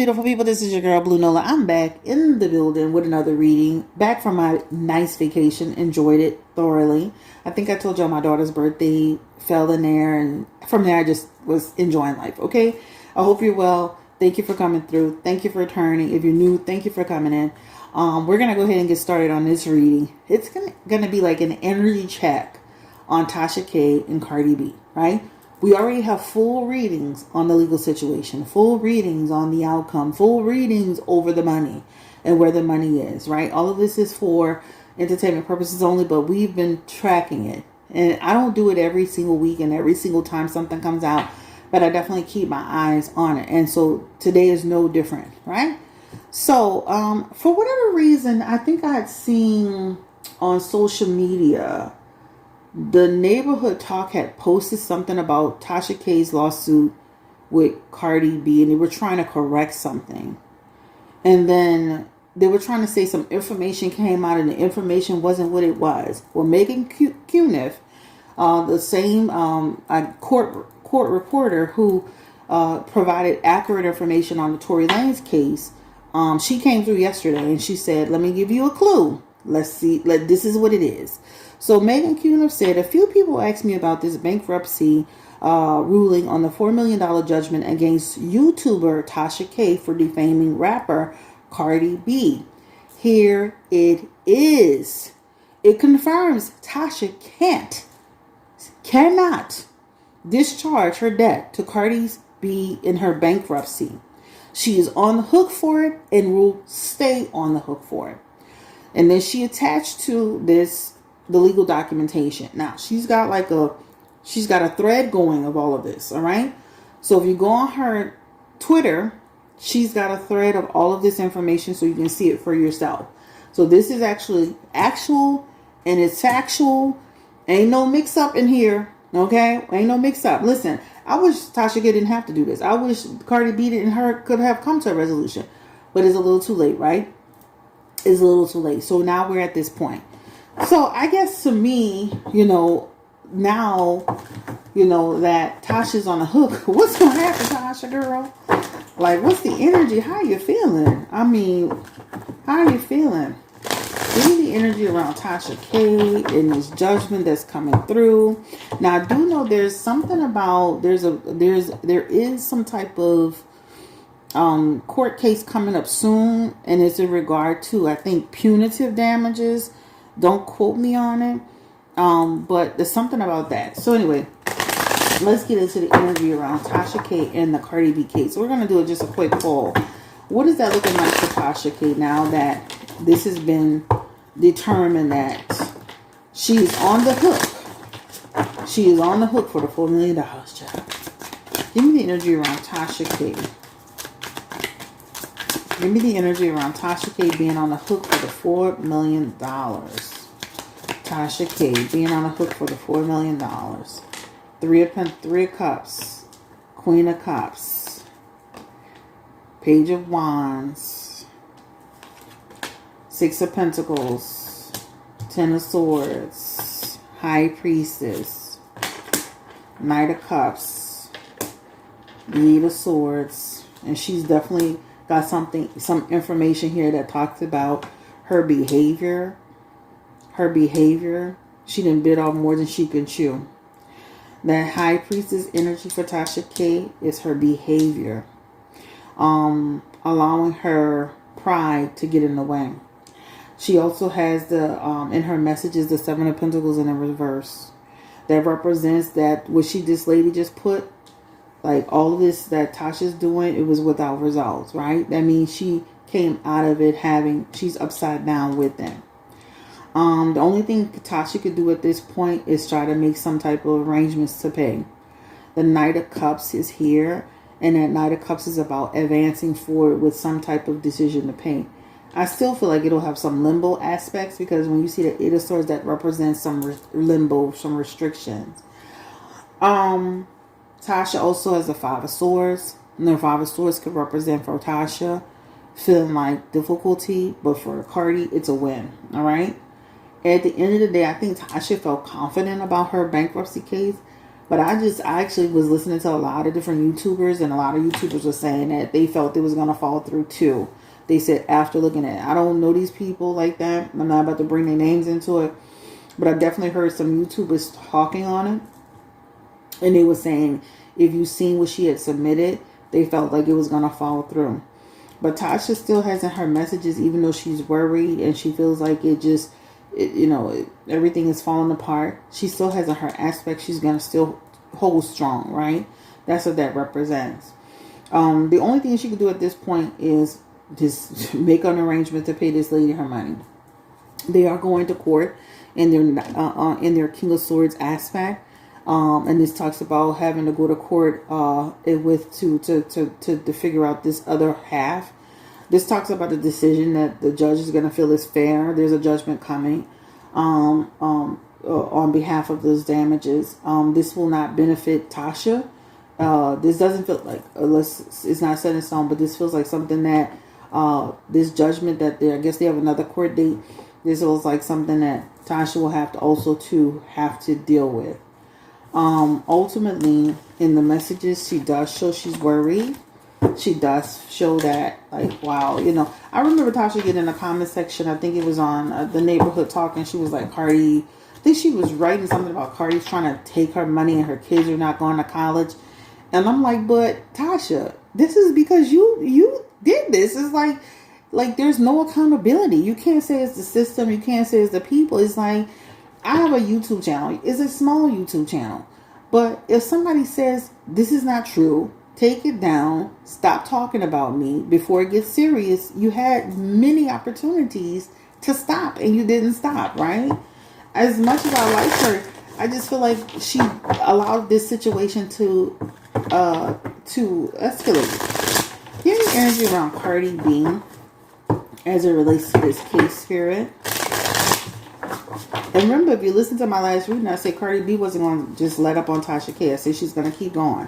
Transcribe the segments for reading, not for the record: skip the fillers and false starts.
beautiful people. This is your girl, Blue Nola. I'm back in the building with another reading. Back from my nice vacation. Enjoyed it thoroughly. I think I told y'all my daughter's birthday fell in there. And from there, I just was enjoying life. Okay? I hope you're well. Thank you for coming through. Thank you for returning. If you're new, thank you for coming in. We're going to go ahead and get started on this reading. It's going to be like an energy check on Tasha K and Cardi B, right? We already have full readings on the legal situation, full readings on the outcome, full readings over the money and where the money is, right? All of this is for entertainment purposes only, but we've been tracking it. And I don't do it every single week and every single time something comes out, but I definitely keep my eyes on it. And so today is no different, right? So for whatever reason, I think I had seen on social media, the Neighborhood Talk had posted something about Tasha K's lawsuit with Cardi B, and they were trying to correct something. And then they were trying to say some information came out, and the information wasn't what it was. Well, Megan Cuniff, the same court reporter who provided accurate information on the Tory Lanez case, she came through yesterday, and she said, "Let me give you a clue. Let's see. This is what it is." So Megan Cuniff said, "A few people asked me about this bankruptcy ruling on the $4 million judgment against YouTuber Tasha K for defaming rapper Cardi B. Here it is. It confirms Tasha cannot discharge her debt to Cardi B in her bankruptcy. She is on the hook for it and will stay on the hook for it." And then she attached to this the legal documentation. Now, she's got a thread going of all of this, all right? So if you go on her Twitter, she's got a thread of all of this information so you can see it for yourself. So this is actually actual and it's factual. Ain't no mix up in here, okay? Ain't no mix up. Listen, I wish Tasha K didn't have to do this. I wish Cardi B and her could have come to a resolution, but it's a little too late, right? It's a little too late. So now we're at this point. So I guess to me, now, that Tasha's on the hook, what's going to happen, Tasha, girl? Like, what's the energy? How are you feeling? I mean, how are you feeling? Give me the energy around Tasha K and this judgment that's coming through. Now, I do know there's something about, there is some type of court case coming up soon, and it's in regard to, I think, punitive damages. Don't quote me on it, but there's something about that. So anyway, let's get into the energy around Tasha K and the Cardi B case. So we're going to do just a quick poll. What is that looking like for Tasha K now that this has been determined that she is on the hook? She is on the hook for the $4 million, child. Give me the energy around Tasha K. Give me the energy around Tasha K being on the hook for the $4 million. Tasha K being on the hook for the $4 million. Three of Cups. Queen of Cups. Page of Wands. Six of Pentacles. Ten of Swords. High Priestess. Knight of Cups. Eight of Swords. And she's definitely got some information here that talks about her behavior. Her behavior. She done bit off more than she can chew. That High Priestess energy for Tasha K is her behavior. Allowing her pride to get in the way. She also has the, in her messages, the Seven of Pentacles in the reverse. That represents that what this lady just put, like all of this that Tasha's doing, it was without results, right? That means she came out of it she's upside down with them. The only thing Tasha could do at this point is try to make some type of arrangements to pay. The Knight of Cups is here, and that Knight of Cups is about advancing forward with some type of decision to pay. I still feel like it'll have some limbo aspects, because when you see the Eight of Swords, that represents some limbo, some restrictions. Tasha also has the Five of Swords. And the Five of Swords could represent for Tasha feeling like difficulty, but for Cardi, it's a win. All right. At the end of the day, I think Tasha felt confident about her bankruptcy case, But I actually was listening to a lot of different YouTubers, and a lot of YouTubers were saying that they felt it was going to fall through too. They said after looking at it. I don't know these people like that. I'm not about to bring their names into it. But I definitely heard some YouTubers talking on it. And they were saying if you seen what she had submitted, they felt like it was going to fall through. But Tasha still hasn't her messages, even though she's worried and she feels like everything is falling apart. She still hasn't her aspect. She's going to still hold strong, right? That's what that represents. The only thing she can do at this point is just make an arrangement to pay this lady her money. They are going to court in their King of Swords aspect. And this talks about having to go to court to figure out this other half. This talks about the decision that the judge is going to feel is fair. There's a judgment coming on behalf of those damages. This will not benefit Tasha. This doesn't feel like, unless it's not set in stone, but this feels like something that this judgment that I guess they have another court date. This feels like something that Tasha will have to have to deal with. Ultimately, in the messages, she does show she's worried. She does show that, like, wow, I remember Tasha getting in the comment section. I think it was on the neighborhood talk, and she was like, Cardi, I think she was writing something about Cardi's trying to take her money and her kids are not going to college. And I'm like, but Tasha, this is because you did this. It's like there's no accountability. You can't say it's the system. You can't say it's the people. It's like, I have a YouTube channel. It's a small YouTube channel. But if somebody says this is not true, take it down, stop talking about me before it gets serious. You had many opportunities to stop and you didn't stop, right? As much as I like her, I just feel like she allowed this situation to escalate. Give me energy around Cardi B as it relates to this case, Spirit. And remember, if you listen to my last reading, I said Cardi B wasn't going to just let up on Tasha K. I said she's going to keep going.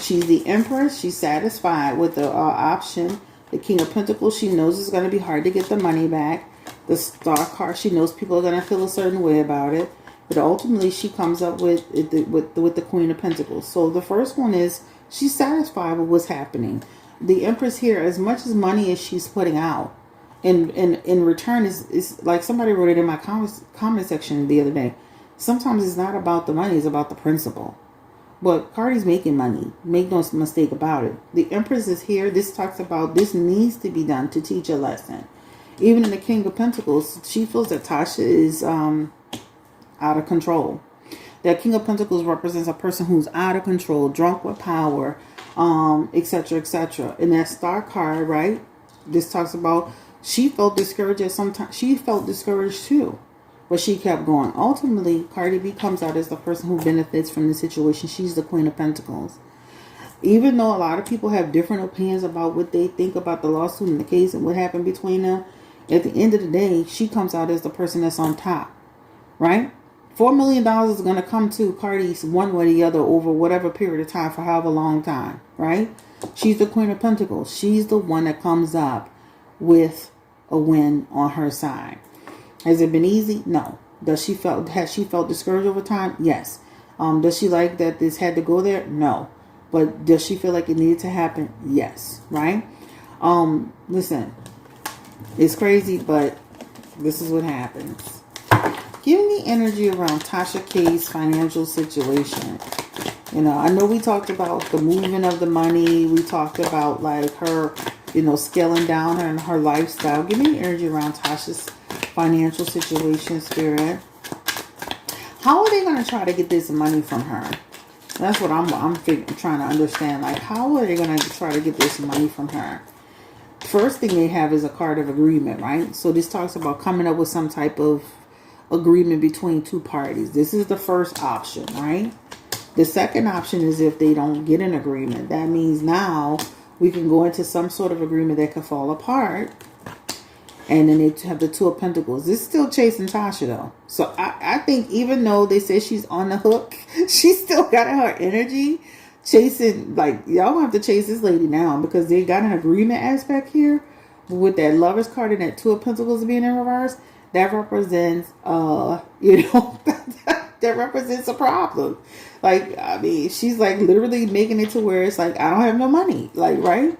She's the Empress. She's satisfied with the option. The King of Pentacles, she knows it's going to be hard to get the money back. The Star card, she knows people are going to feel a certain way about it. But ultimately, she comes up with the Queen of Pentacles. So the first one is she's satisfied with what's happening. The Empress here, as much as money as she's putting out, in return is like somebody wrote it in my comment section the other day. Sometimes it's not about the money, it's about the principle. But Cardi's making money. Make no mistake about it. The Empress is here. This talks about this needs to be done to teach a lesson. Even in the King of Pentacles, she feels that Tasha is out of control. That King of Pentacles represents a person who's out of control, drunk with power, etc., etc. And that Star card, right? This talks about she felt discouraged at some time. She felt discouraged too. But she kept going. Ultimately, Cardi B comes out as the person who benefits from the situation. She's the Queen of Pentacles. Even though a lot of people have different opinions about what they think about the lawsuit and the case and what happened between them, at the end of the day, she comes out as the person that's on top. Right? $4 million is going to come to Cardi one way or the other over whatever period of time for however long time. Right? She's the Queen of Pentacles. She's the one that comes up with a win on her side. Has it been easy? No. Has she felt discouraged over time? Yes. Does she like that this had to go there? No. But does she feel like it needed to happen? Yes. Right? Listen, it's crazy, but this is what happens. Give me energy around Tasha K's financial situation. I know we talked about the movement of the money. We talked about like her, scaling down her lifestyle. Give me energy around Tasha's financial situation, Spirit. How are they going to try to get this money from her? That's what I'm trying to understand. Like, how are they going to try to get this money from her? First thing they have is a card of agreement, right? So this talks about coming up with some type of agreement between two parties. This is the first option, right? The second option is if they don't get an agreement. That means now we can go into some sort of agreement that could fall apart. And then they have the Two of Pentacles. This is still chasing Tasha, though. So I think even though they say she's on the hook, she still got her energy chasing. Like, y'all gonna have to chase this lady now because they got an agreement aspect here. With that Lover's card and that Two of Pentacles being in reverse, that represents, that represents a problem. Like, I mean, she's like literally making it to where it's like, I don't have no money. Like, right?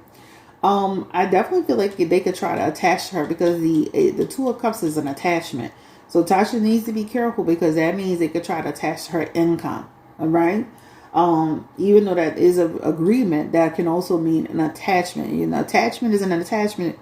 I definitely feel like they could try to attach to her because the Two of Cups is an attachment. So Tasha needs to be careful because that means they could try to attach to her income. All right. Even though that is an agreement, that can also mean an attachment. You know, attachment is an attachment,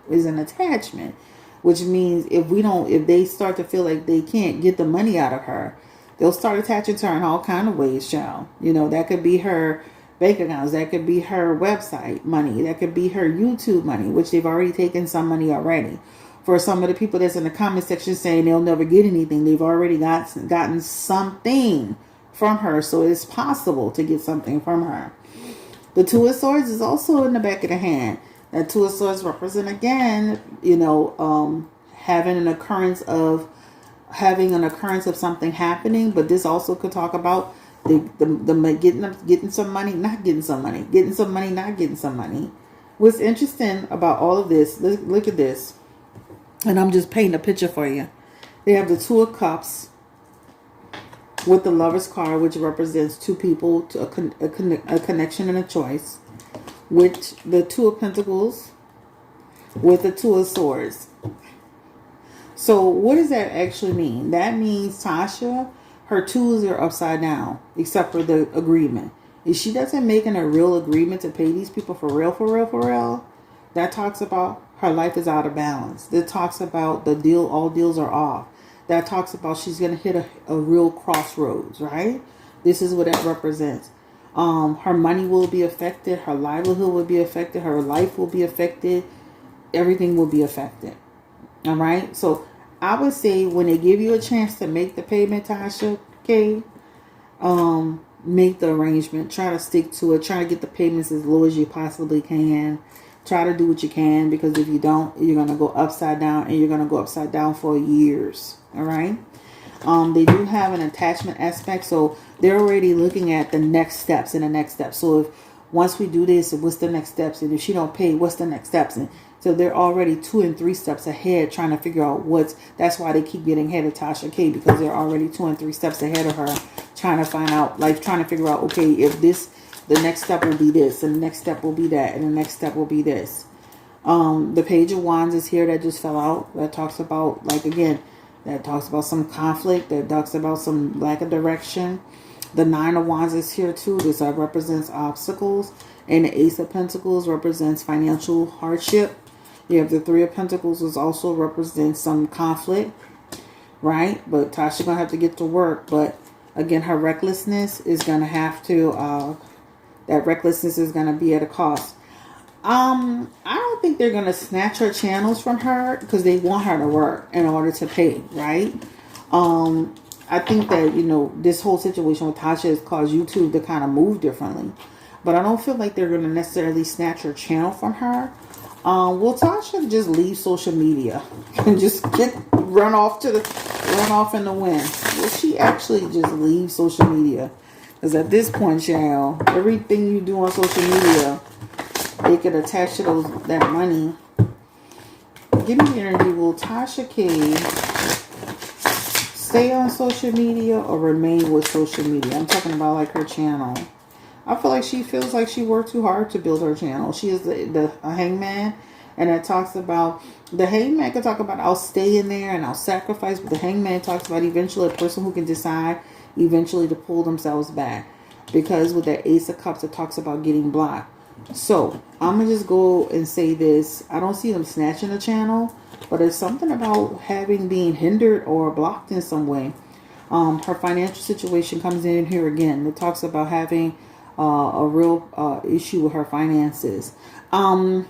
which means if they start to feel like they can't get the money out of her, they'll start attaching to her in all kind of ways, child. You know, that could be her bank accounts, that could be her website money, that could be her YouTube money, which they've already taken some money already. For some of the people that's in the comment section saying they'll never get anything, they've already gotten something from her, so it's possible to get something from her. The Two of Swords is also in the back of the hand. That Two of Swords represent again, you know, having an occurrence of something happening, but this also could talk about the getting some money, not getting some money, getting some money, not getting some money. What's interesting about all of this, look at this, and I'm just painting a picture for you. They have the Two of Cups with the Lover's card, which represents two people, to a connection and a choice, with the Two of Pentacles with the Two of Swords. So what does that actually mean? That means Tasha, her tools are upside down, except for the agreement. If she doesn't make a real agreement to pay these people for real, that talks about her life is out of balance. That talks about all deals are off. That talks about she's going to hit a real crossroads, right? This is what that represents. Her money will be affected. Her livelihood will be affected. Her life will be affected. Everything will be affected. All right? So I would say when they give you a chance to make the payment, Tasha K, make the arrangement. Try to stick to it. Try to get the payments as low as you possibly can. Try to do what you can, because if you don't, you're going to go upside down, and you're going to go upside down for years. All right. They do have an attachment aspect, so they're already looking at the next steps and the next steps. So if once we do this, what's the next steps? And if she don't pay, what's the next steps? And so they're already 2 and 3 steps ahead, trying to figure out that's why they keep getting ahead of Tasha K, because they're already 2 and 3 steps ahead of her, trying to find out, like trying to figure out, okay, if the next step will be this, and the next step will be that, and the next step will be this. The Page of Wands is here that just fell out. That talks about, like, again, that talks about some conflict. That talks about some lack of direction. The Nine of Wands is here too. This represents obstacles. And the Ace of Pentacles represents financial hardship. You have the Three of Pentacles, which also represents some conflict, right? But Tasha's going to have to get to work. But again, her recklessness is going to have to, that recklessness is going to be at a cost. I don't think they're going to snatch her channels from her, because they want her to work in order to pay, right? I think that, you know, this whole situation with Tasha has caused YouTube to kind of move differently. But I don't feel like they're going to necessarily snatch her channel from her. Will Tasha just leave social media and just run off in the wind? Will she actually just leave social media? Because at this point, child, everything you do on social media, they could attach to that money. Give me the energy. Will Tasha K stay on social media or remain with social media? I'm talking about like her channel. I feel like she feels like she worked too hard to build her channel. She is the hangman. And it talks about, the hangman could talk about, I'll stay in there and I'll sacrifice. But the hangman talks about eventually a person who can decide eventually to pull themselves back. Because with that Ace of Cups, it talks about getting blocked. So I'm going to just go and say this. I don't see them snatching the channel, but it's something about being hindered or blocked in some way. Her financial situation comes in here again. It talks about having a real issue with her finances. I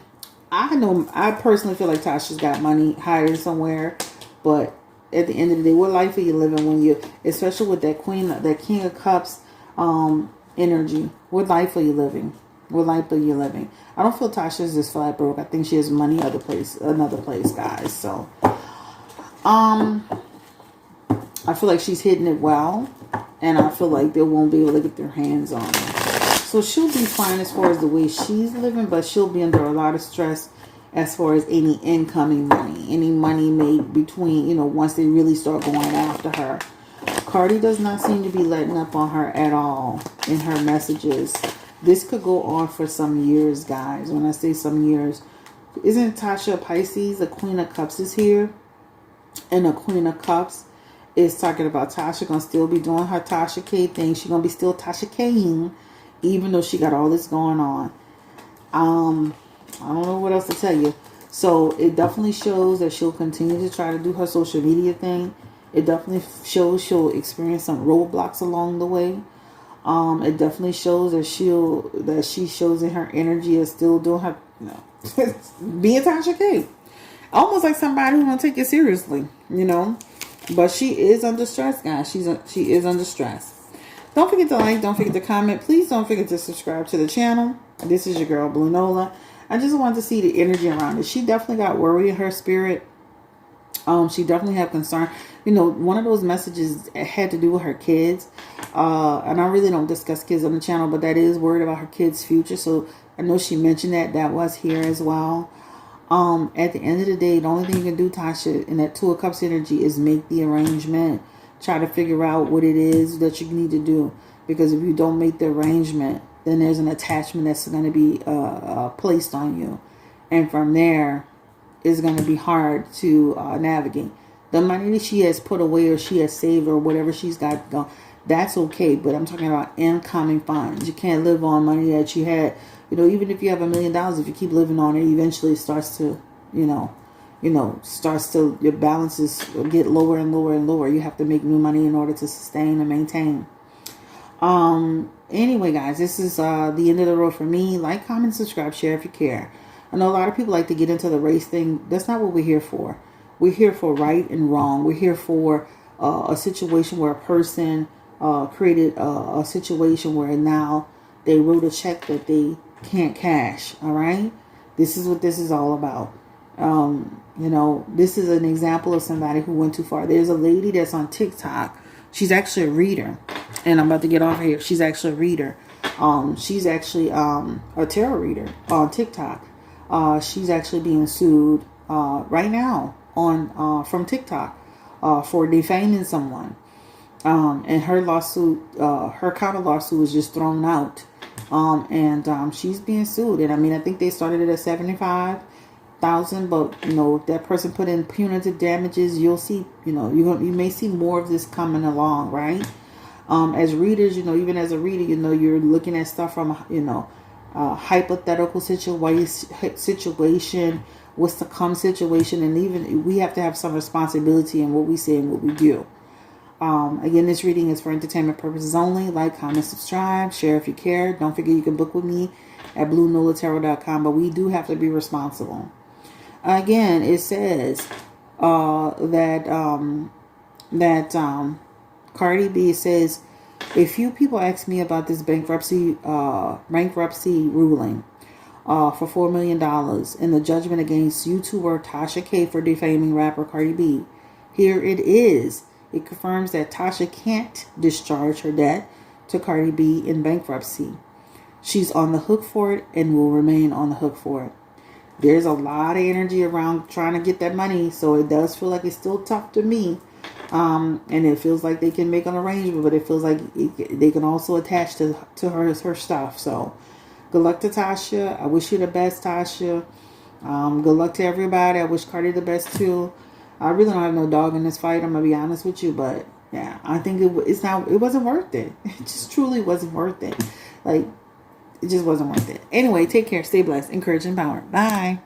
personally feel like Tasha's got money hiding somewhere, but at the end of the day, what life are you living when you, especially with that King of Cups energy, what life are you living? What life are you living? I don't feel Tasha's just flat broke. I think she has money another place, guys. So, I feel like she's hitting it well, and I feel like they won't be able to get their hands on it. So she'll be fine as far as the way she's living, but she'll be under a lot of stress as far as any incoming money, any money made between, once they really start going after her. Cardi does not seem to be letting up on her at all in her messages. This could go on for some years, guys. When I say some years, isn't Tasha Pisces? The Queen of Cups is here. And the Queen of Cups is talking about Tasha going to still be doing her Tasha K thing. She's going to be still Tasha K-ing, even though she got all this going on. I don't know what else to tell you. So it definitely shows that she'll continue to try to do her social media thing. It definitely shows she'll experience some roadblocks along the way. It definitely shows that she shows in her energy is still doing her, being Tasha K. Almost like somebody who won't take it seriously, But she is under stress, guys. She is under stress. Don't forget to like. Don't forget to comment. Please don't forget to subscribe to the channel. This is your girl, Blue Nola. I just wanted to see the energy around it. She definitely got worry in her spirit. She definitely had concern. One of those messages had to do with her kids. And I really don't discuss kids on the channel, but that is worried about her kids' future. So I know she mentioned that was here as well. At the end of the day, the only thing you can do, Tasha, in that Two of Cups energy is make the arrangement. Try to figure out what it is that you need to do. Because if you don't make the arrangement, then there's an attachment that's going to be placed on you. And from there, it's going to be hard to navigate. The money that she has put away or she has saved or whatever she's got going, that's okay. But I'm talking about incoming funds. You can't live on money that you had. Even if you have $1 million, if you keep living on it, eventually it starts to, your balances get lower and lower and lower. You have to make new money in order to sustain and maintain. Anyway, guys, this is the end of the road for me. Like, comment, subscribe, share if you care. I know a lot of people like to get into the race thing. That's not what we're here for. We're here for right and wrong. We're here for a situation where a person created a situation where now they wrote a check that they can't cash. All right. This is what this is all about. This is an example of somebody who went too far. There's a lady that's on TikTok. She's actually a reader. And I'm about to get off here. She's actually a reader. She's actually a tarot reader on TikTok. She's actually being sued right now from TikTok for defaming someone. And her lawsuit, her counter lawsuit was just thrown out. And she's being sued. And I think they started it at $75,000, but that person put in punitive damages. You'll see, you may see more of this coming along, right? As readers, even as a reader, you're looking at stuff from, hypothetical situation, what's to come situation, and even we have to have some responsibility in what we say and what we do. Again, this reading is for entertainment purposes only. Like, comment, subscribe, share if you care. Don't forget you can book with me at BlueNolaTarot.com, but we do have to be responsible. Again, it says that Cardi B says, a few people asked me about this bankruptcy ruling for $4 million in the judgment against YouTuber Tasha K for defaming rapper Cardi B. Here it is. It confirms that Tasha can't discharge her debt to Cardi B in bankruptcy. She's on the hook for it and will remain on the hook for it. There's a lot of energy around trying to get that money, so it does feel like it's still tough to me. And it feels like they can make an arrangement, but it feels like they can also attach to her stuff. So good luck to Tasha. I wish you the best, Tasha. Good luck to everybody. I wish Cardi the best too. I really don't have no dog in this fight, I'm gonna be honest with you, but yeah, I think it wasn't worth it. It just truly wasn't worth it. Like, it just wasn't worth it. Anyway, take care, stay blessed, encourage, and empower. Bye.